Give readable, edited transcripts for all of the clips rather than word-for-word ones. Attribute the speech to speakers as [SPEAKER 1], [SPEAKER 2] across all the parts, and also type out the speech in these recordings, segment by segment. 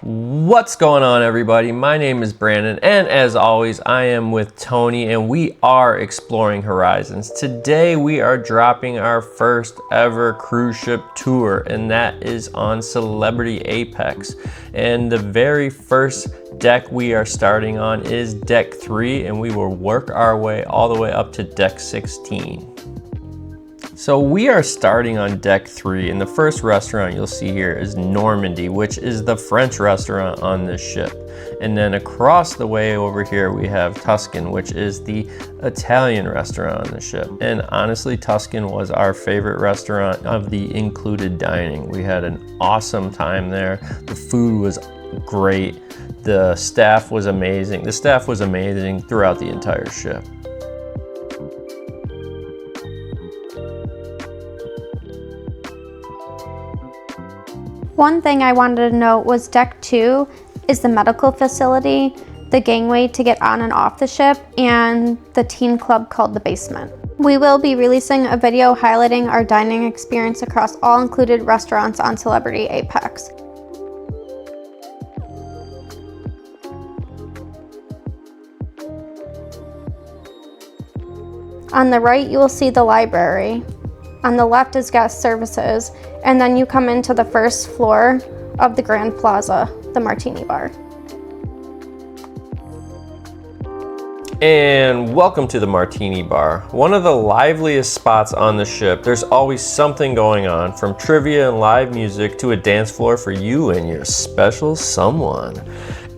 [SPEAKER 1] What's going on, everybody? My name is Brandon, and as always, I am with Tony, and we are exploring horizons. Today, we are dropping our first ever cruise ship tour, and that is on Celebrity Apex. And the very first deck we are starting on is deck 3, and we will work our way all the way up to deck 16. So we are starting on deck 3, and the first restaurant you'll see here is Normandy, which is the French restaurant on this ship. And then across the way over here we have Tuscan, which is the Italian restaurant on the ship. And honestly, Tuscan was our favorite restaurant of the included dining. We had an awesome time there. The food was great. The staff was amazing. The staff was amazing throughout the entire ship.
[SPEAKER 2] One thing I wanted to note was deck 2 is the medical facility, the gangway to get on and off the ship, and the teen club called the basement. We will be releasing a video highlighting our dining experience across all included restaurants on Celebrity Apex. On the right, you will see the library. On the left is guest services, and then you come into the first floor of the Grand Plaza, the Martini Bar.
[SPEAKER 1] And welcome to the Martini Bar, one of the liveliest spots on the ship. There's always something going on, from trivia and live music to a dance floor for you and your special someone.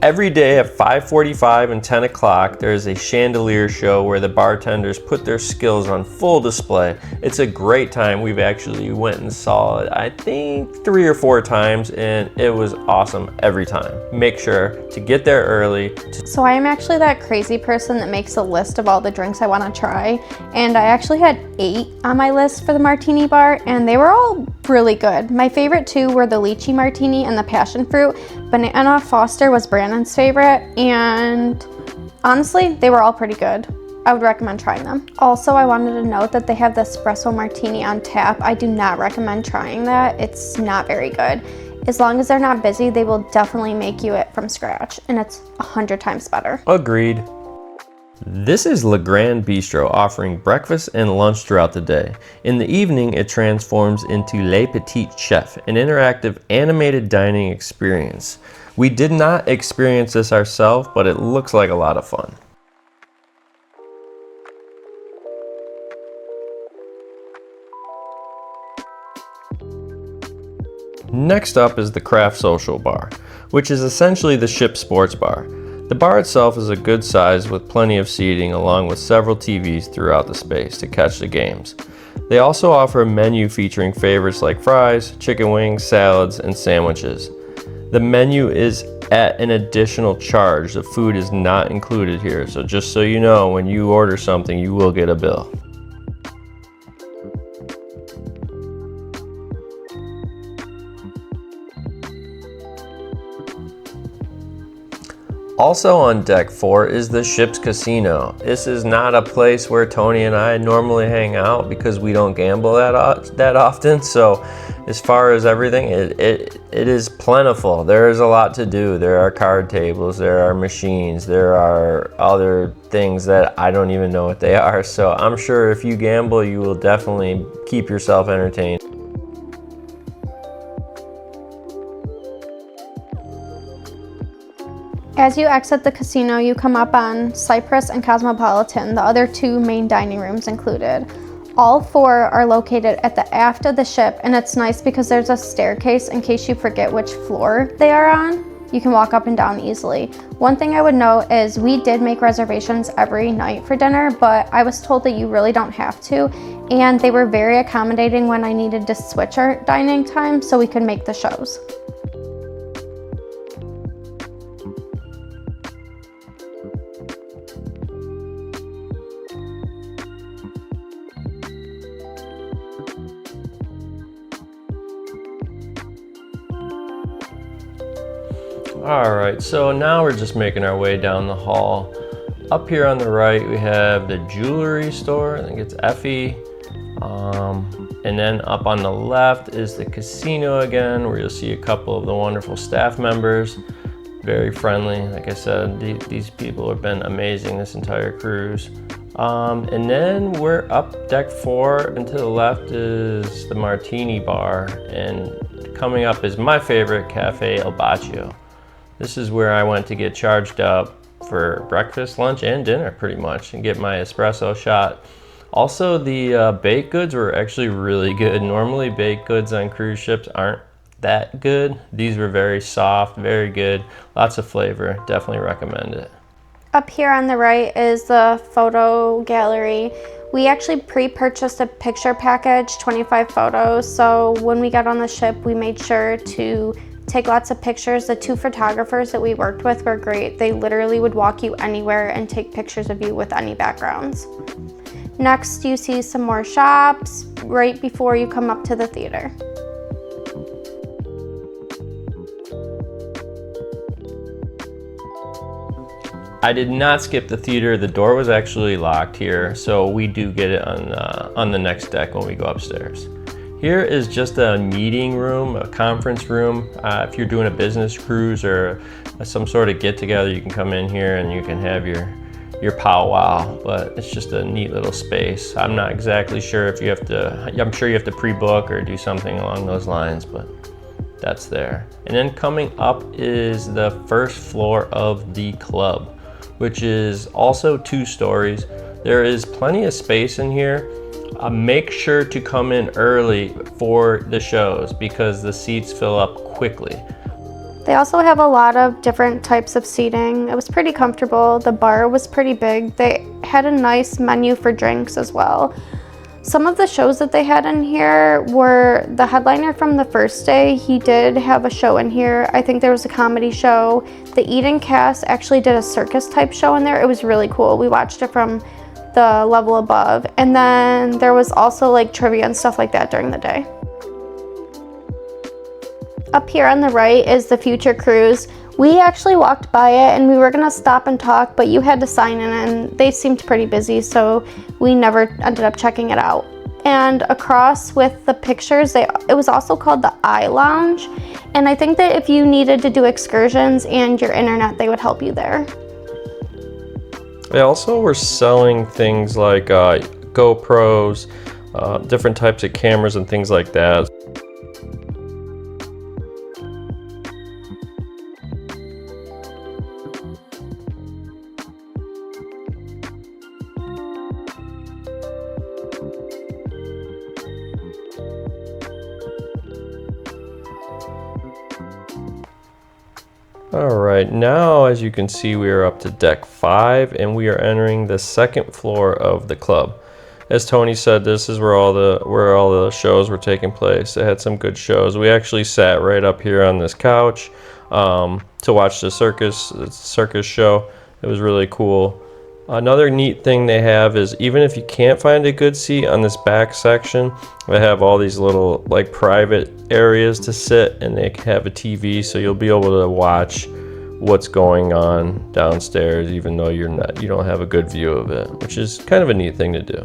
[SPEAKER 1] Every day at 5:45 and 10 o'clock, there's a chandelier show where the bartenders put their skills on full display. It's a great time. We've actually went and saw it, I think 3 or 4 times, and it was awesome every time. Make sure to get there early.
[SPEAKER 2] So I am actually that crazy person that makes a list of all the drinks I want to try, and I actually had 8 on my list for the Martini Bar, and they were all really good. My favorite 2 were the lychee martini and the passion fruit. Banana Foster was Brandon's favorite, and honestly, they were all pretty good. I would recommend trying them. Also, I wanted to note that they have the espresso martini on tap. I do not recommend trying that. It's not very good. As long as they're not busy, they will definitely make you it from scratch, and it's 100 times better.
[SPEAKER 1] Agreed. This is Le Grand Bistro, offering breakfast and lunch throughout the day. In the evening, it transforms into Le Petit Chef, an interactive animated dining experience. We did not experience this ourselves, but it looks like a lot of fun. Next up is the Craft Social Bar, which is essentially the ship sports bar. The bar itself is a good size with plenty of seating, along with several TVs throughout the space to catch the games. They also offer a menu featuring favorites like fries, chicken wings, salads, and sandwiches. The menu is at an additional charge. The food is not included here, so just so you know, when you order something, you will get a bill. Also on deck 4 is the ship's casino. This is not a place where Tony and I normally hang out because we don't gamble that often. So as far as everything, it is plentiful. There is a lot to do. There are card tables, there are machines, there are other things that I don't even know what they are. So I'm sure if you gamble, you will definitely keep yourself entertained.
[SPEAKER 2] As you exit the casino, you come up on Cypress and Cosmopolitan, the other 2 main dining rooms included. All 4 are located at the aft of the ship, and it's nice because there's a staircase in case you forget which floor they are on. You can walk up and down easily. One thing I would note is we did make reservations every night for dinner, but I was told that you really don't have to, and they were very accommodating when I needed to switch our dining time so we could make the shows.
[SPEAKER 1] Alright, so now we're just making our way down the hall. Up here on the right we have the jewelry store. I think it's Effie. And then up on the left is the casino again, where you'll see a couple of the wonderful staff members. Very friendly. Like I said, these people have been amazing this entire cruise. And then we're up deck 4, and to the left is the Martini Bar, and coming up is my favorite cafe, El Baccio. This is where I went to get charged up for breakfast, lunch, and dinner pretty much, and get my espresso shot. Also, the baked goods were actually really good. Normally baked goods on cruise ships aren't that good. These were very soft, very good, lots of flavor. Definitely recommend it.
[SPEAKER 2] Up here on the right is the photo gallery. We actually pre-purchased a picture package, 25 photos. So when we got on the ship, we made sure to take lots of pictures. The 2 photographers that we worked with were great. They literally would walk you anywhere and take pictures of you with any backgrounds. Next, you see some more shops right before you come up to the theater.
[SPEAKER 1] I did not skip the theater. The door was actually locked here, so we do get it on the next deck when we go upstairs. Here is just a meeting room, a conference room. If you're doing a business cruise or some sort of get-together, you can come in here and you can have your powwow, but it's just a neat little space. I'm not exactly sure if you have to, I'm sure you have to pre-book or do something along those lines, but that's there. And then coming up is the first floor of the club, which is also 2 stories. There is plenty of space in here. Make sure to come in early for the shows because the seats fill up quickly.
[SPEAKER 2] They also have a lot of different types of seating. It was pretty comfortable. The bar was pretty big. They had a nice menu for drinks as well. Some of the shows that they had in here were the headliner from the first day. He did have a show in here. I think there was a comedy show. The Eden cast actually did a circus type show in there. It was really cool. We watched it from the level above. And then there was also like trivia and stuff like that during the day. Up here on the right is the Future Cruise. We actually walked by it and we were gonna stop and talk, but you had to sign in and they seemed pretty busy, so we never ended up checking it out. And across with the pictures, it was also called the I Lounge. And I think that if you needed to do excursions and your internet, they would help you there.
[SPEAKER 1] They also were selling things like GoPros, different types of cameras and things like that. All right, now as you can see, we are up to deck 5 and we are entering the 2nd floor of the club. As Tony said, this is where all the shows were taking place. It had some good shows. We actually sat right up here on this couch to watch the circus show. It was really cool. Another neat thing they have is even if you can't find a good seat on this back section, they have all these little like private areas to sit, and they have a TV, so you'll be able to watch what's going on downstairs even though you don't have a good view of it, which is kind of a neat thing to do.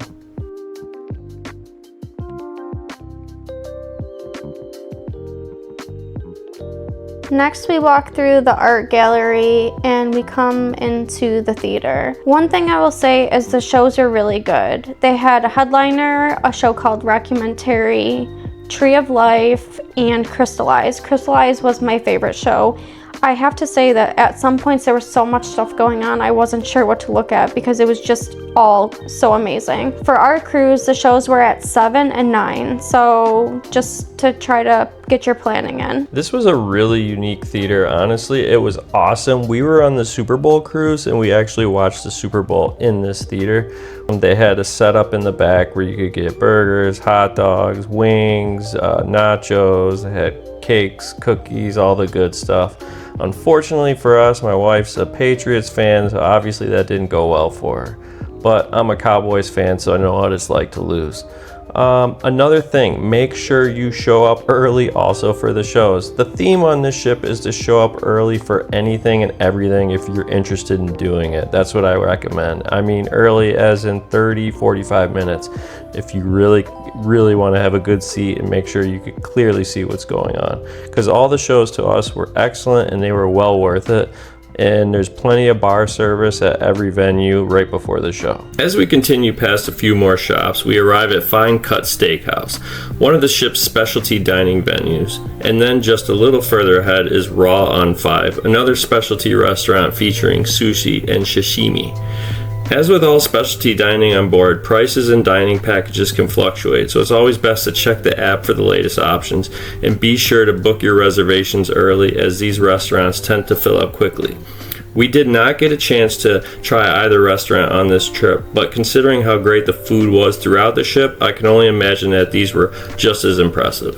[SPEAKER 2] Next, we walk through the art gallery and we come into the theater. One thing I will say is the shows are really good. They had a headliner, a show called Rockumentary, Tree of Life, and Crystallize. Crystallize was my favorite show. I have to say that at some points there was so much stuff going on, I wasn't sure what to look at because it was just all so amazing. For our cruise, the shows were at 7 and 9, so just to try to get your planning in.
[SPEAKER 1] This was a really unique theater, honestly. It was awesome. We were on the Super Bowl cruise and we actually watched the Super Bowl in this theater. They had a setup in the back where you could get burgers, hot dogs, wings, nachos. They had cakes, cookies, all the good stuff. Unfortunately for us, my wife's a Patriots fan, so obviously that didn't go well for her. But I'm a Cowboys fan, so I know what it's like to lose. Another thing, make sure you show up early also for the shows. The theme on this ship is to show up early for anything and everything if you're interested in doing it. That's what I recommend. I mean early as in 30, 45 minutes. If you really really want to have a good seat and make sure you can clearly see what's going on, because all the shows to us were excellent and they were well worth it. And there's plenty of bar service at every venue right before the show. As we continue past a few more shops, we arrive at Fine Cut Steakhouse, one of the ship's specialty dining venues. And then just a little further ahead is Raw on 5, another specialty restaurant featuring sushi and sashimi. As with all specialty dining on board, prices and dining packages can fluctuate, so it's always best to check the app for the latest options, and be sure to book your reservations early, as these restaurants tend to fill up quickly. We did not get a chance to try either restaurant on this trip, but considering how great the food was throughout the ship, I can only imagine that these were just as impressive.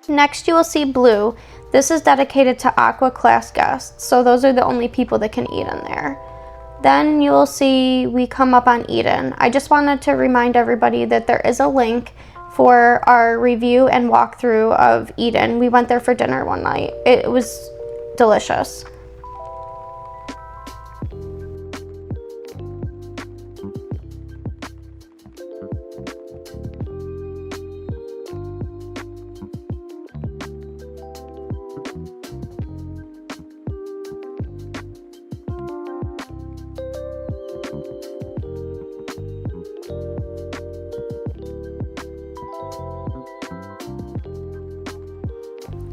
[SPEAKER 2] Next you will see Blue. This is dedicated to Aqua class guests, so those are the only people that can eat in there. Then you will see we come up on Eden. I just wanted to remind everybody that there is a link for our review and walkthrough of Eden. We went there for dinner one night. It was delicious.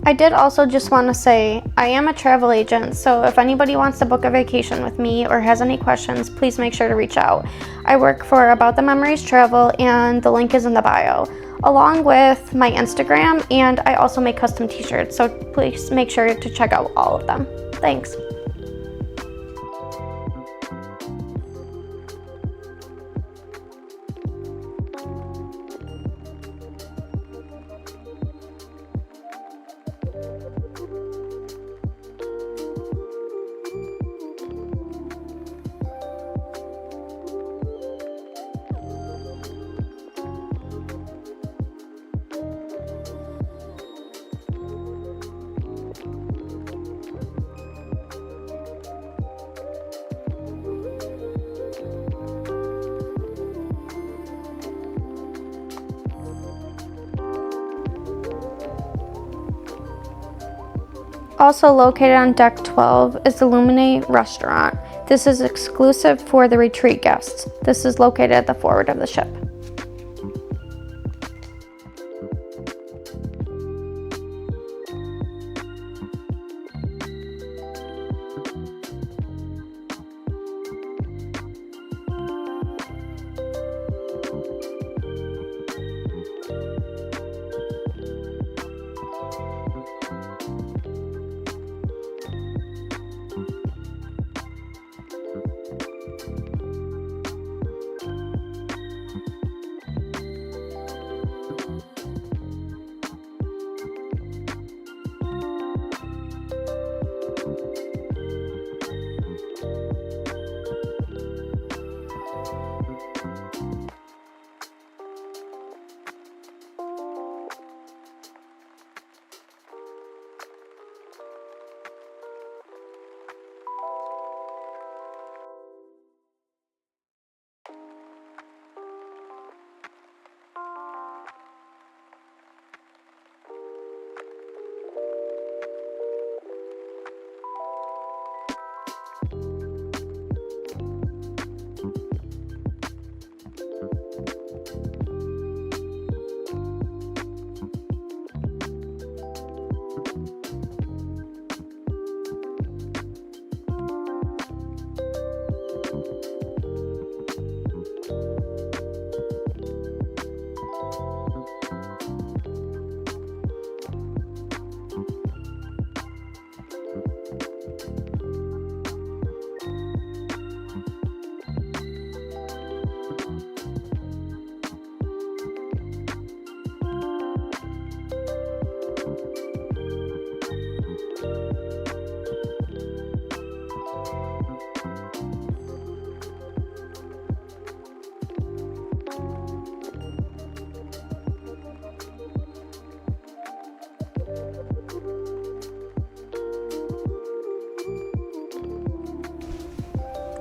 [SPEAKER 2] I did also just want to say I am a travel agent, so if anybody wants to book a vacation with me or has any questions, please make sure to reach out. I work for About the Memories Travel, and the link is in the bio, along with my Instagram, and I also make custom t-shirts, so please make sure to check out all of them. Thanks. Also located on deck 12 is the Luminate restaurant. This is exclusive for the retreat guests. This is located at the forward of the ship.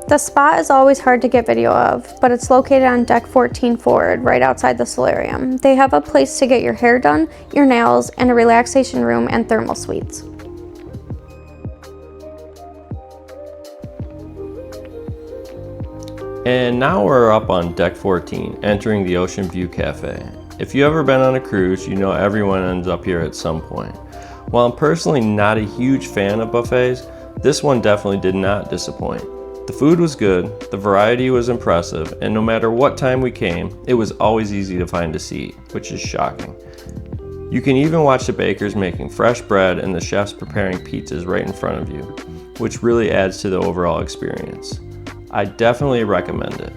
[SPEAKER 2] The spa is always hard to get video of, but it's located on deck 14 forward, right outside the solarium. They have a place to get your hair done, your nails, and a relaxation room and thermal suites.
[SPEAKER 1] And now we're up on deck 14, entering the Ocean View Cafe. If you've ever been on a cruise, you know everyone ends up here at some point. While I'm personally not a huge fan of buffets, this one definitely did not disappoint. The food was good, the variety was impressive, and no matter what time we came, it was always easy to find a seat, which is shocking. You can even watch the bakers making fresh bread and the chefs preparing pizzas right in front of you, which really adds to the overall experience. I definitely recommend it.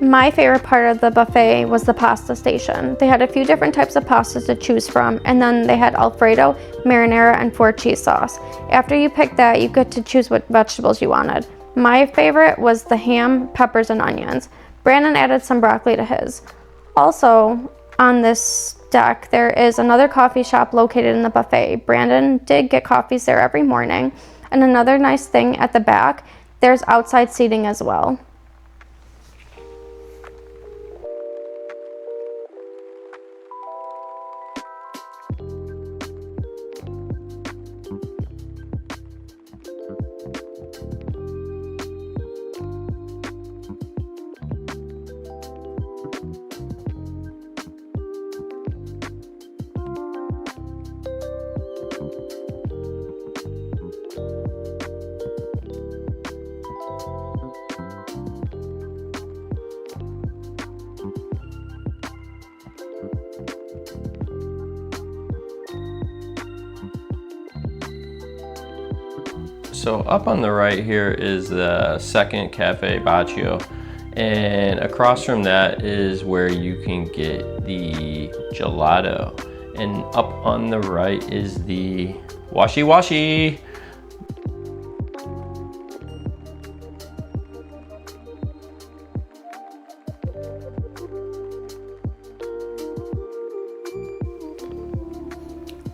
[SPEAKER 2] My favorite part of the buffet was the pasta station. They had a few different types of pastas to choose from, and then they had Alfredo, marinara, and 4 cheese sauce. After you picked that, you get to choose what vegetables you wanted. My favorite was the ham, peppers, and onions. Brandon added some broccoli to his. Also, on this deck, there is another coffee shop located in the buffet. Brandon did get coffees there every morning. And another nice thing at the back, there's outside seating as well.
[SPEAKER 1] So up on the right here is the second Cafe Baccio, and across from that is where you can get the gelato. And up on the right is the Washi Washi.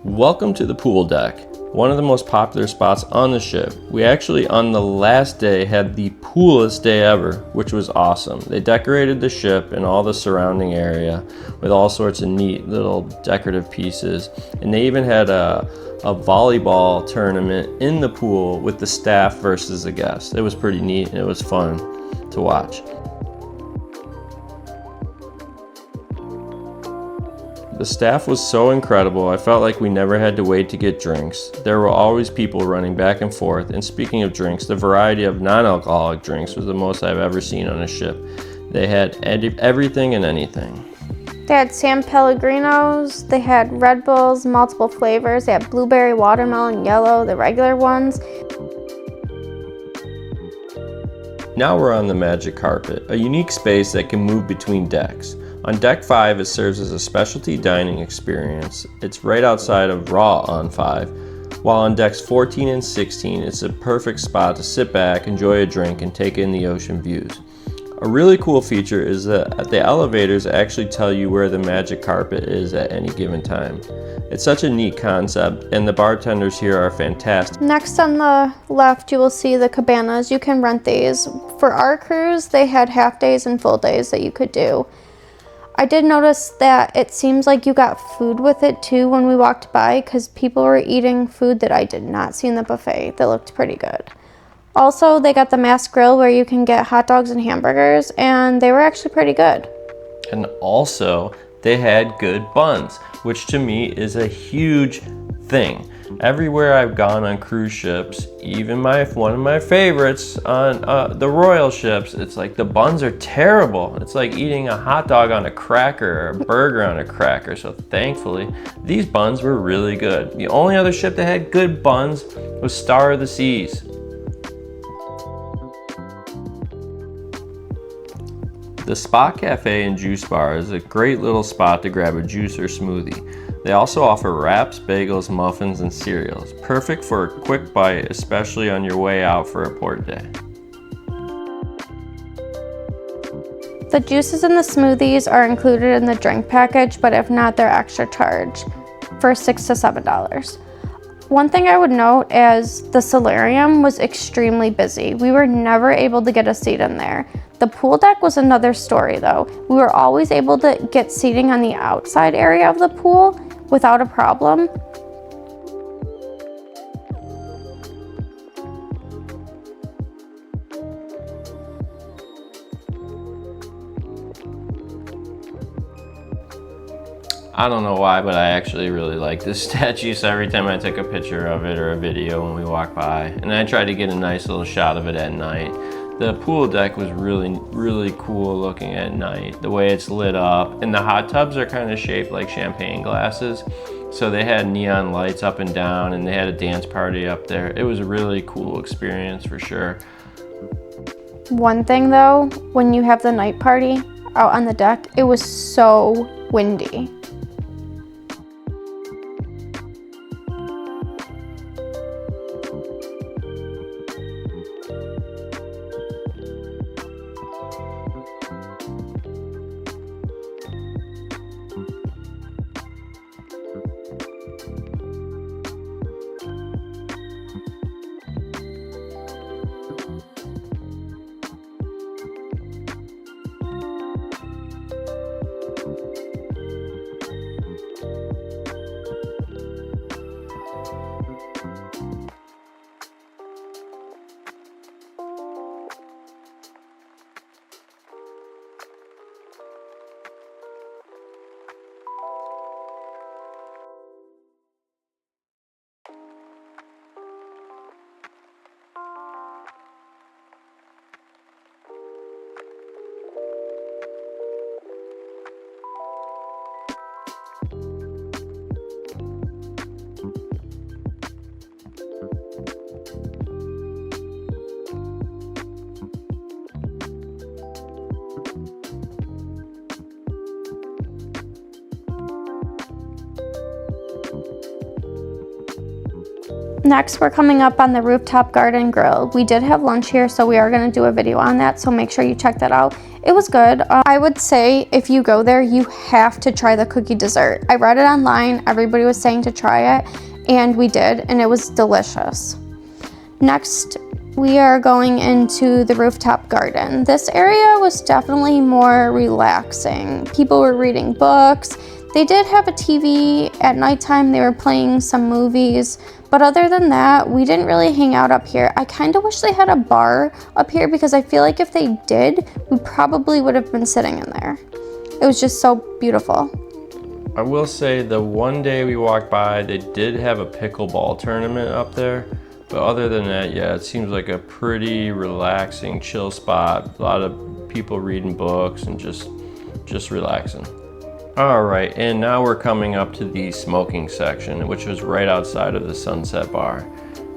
[SPEAKER 1] Welcome to the pool deck, one of the most popular spots on the ship. We actually, on the last day, had the poolest day ever, which was awesome. They decorated the ship and all the surrounding area with all sorts of neat little decorative pieces. And they even had a volleyball tournament in the pool with the staff versus the guests. It was pretty neat and it was fun to watch. The staff was so incredible, I felt like we never had to wait to get drinks. There were always people running back and forth, and speaking of drinks, the variety of non-alcoholic drinks was the most I've ever seen on a ship. They had everything and anything.
[SPEAKER 2] They had San Pellegrinos, they had Red Bulls, multiple flavors, they had blueberry, watermelon, yellow, the regular ones.
[SPEAKER 1] Now we're on the Magic Carpet, a unique space that can move between decks. On deck 5, it serves as a specialty dining experience. It's right outside of Raw on 5, while on decks 14 and 16, it's a perfect spot to sit back, enjoy a drink, and take in the ocean views. A really cool feature is that the elevators actually tell you where the Magic Carpet is at any given time. It's such a neat concept, and the bartenders here are fantastic.
[SPEAKER 2] Next on the left, you will see the cabanas. You can rent these. For our cruise, they had half days and full days that you could do. I did notice that it seems like you got food with it too when we walked by, because people were eating food that I did not see in the buffet that looked pretty good. Also, they got the mass grill where you can get hot dogs and hamburgers, and they were actually pretty good.
[SPEAKER 1] And also, they had good buns, which to me is a huge thing. Everywhere I've gone on cruise ships, even one of my favorites on the royal ships, it's like the buns are terrible. It's like eating a hot dog on a cracker or a burger on a cracker. So thankfully, these buns were really good. The only other ship that had good buns was Star of the Seas. The Spa Cafe and Juice Bar is a great little spot to grab a juice or smoothie. They also offer wraps, bagels, muffins, and cereals. Perfect for a quick bite, especially on your way out for a port day.
[SPEAKER 2] The juices and the smoothies are included in the drink package, but if not, they're extra charge for $6 to $7. One thing I would note is the solarium was extremely busy. We were never able to get a seat in there. The pool deck was another story though. We were always able to get seating on the outside area of the pool without a problem.
[SPEAKER 1] I don't know why, but I actually really like this statue, so every time I take a picture of it or a video when we walk by, and I try to get a nice little shot of it at night. The pool deck was really cool looking at night, the way it's lit up, and the hot tubs are kind of shaped like champagne glasses, so they had neon lights up and down, and they had a dance party up there. It was a really cool experience for sure.
[SPEAKER 2] One thing though, when you have the night party out on the deck, it was so windy. Next, we're coming up on the Rooftop Garden Grill. We did have lunch here, so we are going to do a video on that, so make sure you check that out. It was good. I would say if you go there, you have to try the cookie dessert. I read it online, everybody was saying to try it, and we did, and it was delicious. Next, we are going into the rooftop garden. This area was definitely more relaxing. People were reading books. They did have a TV at nighttime. They were playing some movies. But other than that, we didn't really hang out up here. I kind of wish they had a bar up here because I feel like if they did, we probably would have been sitting in there. It was just so beautiful.
[SPEAKER 1] I will say the one day we walked by, they did have a pickleball tournament up there. But other than that, yeah, it seems like a pretty relaxing, chill spot. A lot of people reading books and just relaxing. All right, and now we're coming up to the smoking section, which was right outside of the Sunset Bar.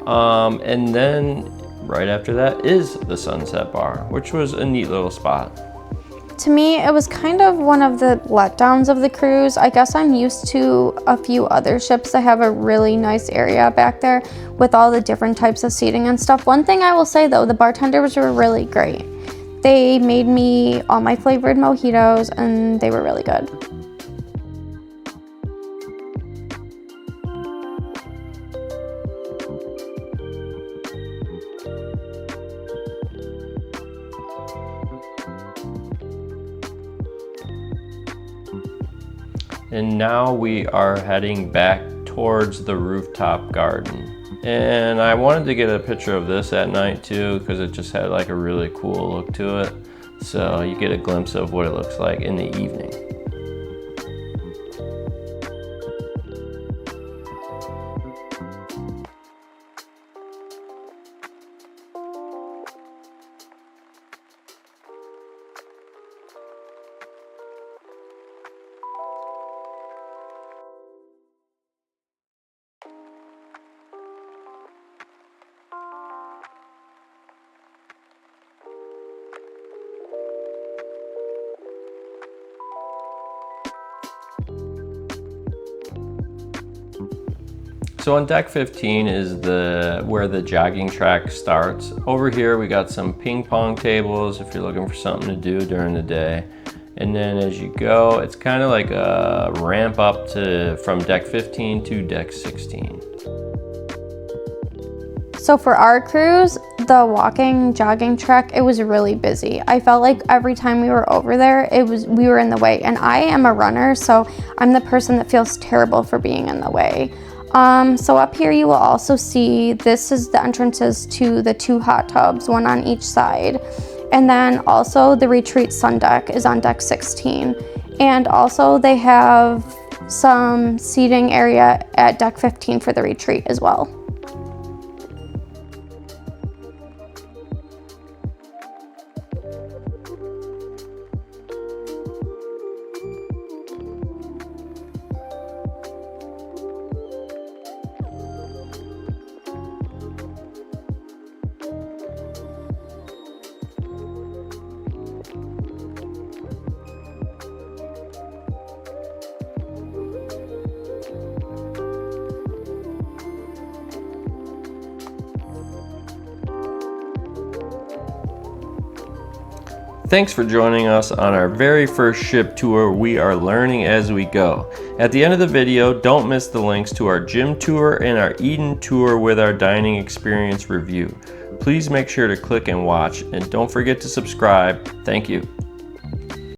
[SPEAKER 1] And then right after that is the Sunset Bar, which was a neat little spot.
[SPEAKER 2] To me, it was kind of one of the letdowns of the cruise. I guess I'm used to a few other ships that have a really nice area back there with all the different types of seating and stuff. One thing I will say though, the bartenders were really great. They made me all my flavored mojitos and they were really good.
[SPEAKER 1] And now we are heading back towards the rooftop garden. And I wanted to get a picture of this at night too, because it just had like a really cool look to it. So you get a glimpse of what it looks like in the evening. So on deck 15 is where the jogging track starts. Over here we got some ping pong tables if you're looking for something to do during the day. And then as you go, it's kind of like a ramp up from deck 15 to deck 16.
[SPEAKER 2] So for our cruise, the walking, jogging track, it was really busy. I felt like every time we were over there, we were in the way. And I am a runner, so I'm the person that feels terrible for being in the way. So up here you will also see, this is the entrances to the 2 hot tubs, one on each side. And then also the retreat sun deck is on deck 16. And also they have some seating area at deck 15 for the retreat as well.
[SPEAKER 1] Thanks for joining us on our very first ship tour. We are learning as we go. At the end of the video, don't miss the links to our gym tour and our Eden tour with our dining experience review. Please make sure to click and watch, and don't forget to subscribe. Thank you.